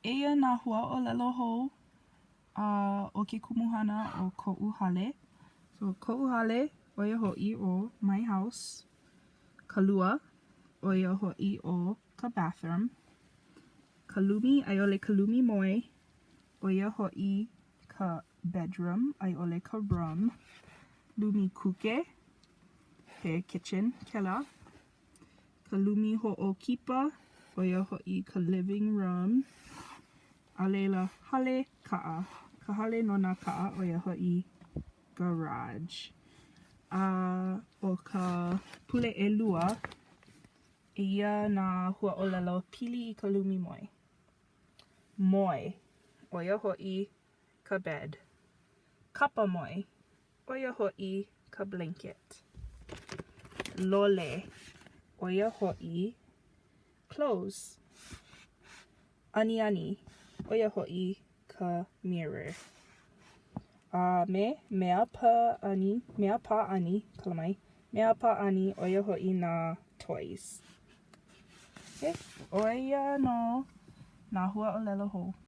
Eia nā hua o lelo hou o ke kumuhana o ko'u hale. So ko'u hale oia ho'i o my house. Ka lua oia ho'i o ka bathroom. Ka lumi ai'ole ka lumi moe oia ho'i ka bedroom ai'ole ka room. Lumi kuke he kitchen kela. Ka lumi ho'okipa oia ho'i ka living room. A leila hale ka'a. Ka hale no nā ka'a oia ho'i garage. O ka pule 'elua eia nā hua 'olelo pili i ka lumi moe. Moe oia ho'i ka bed. Kapa moe oia ho'i ka blanket. Lole oia ho'i clothes. Aniani oia ho'i ka mirror. Me mea pa'ani oia ho'i nā toys. Okay, oia no nā hua 'olelo hou.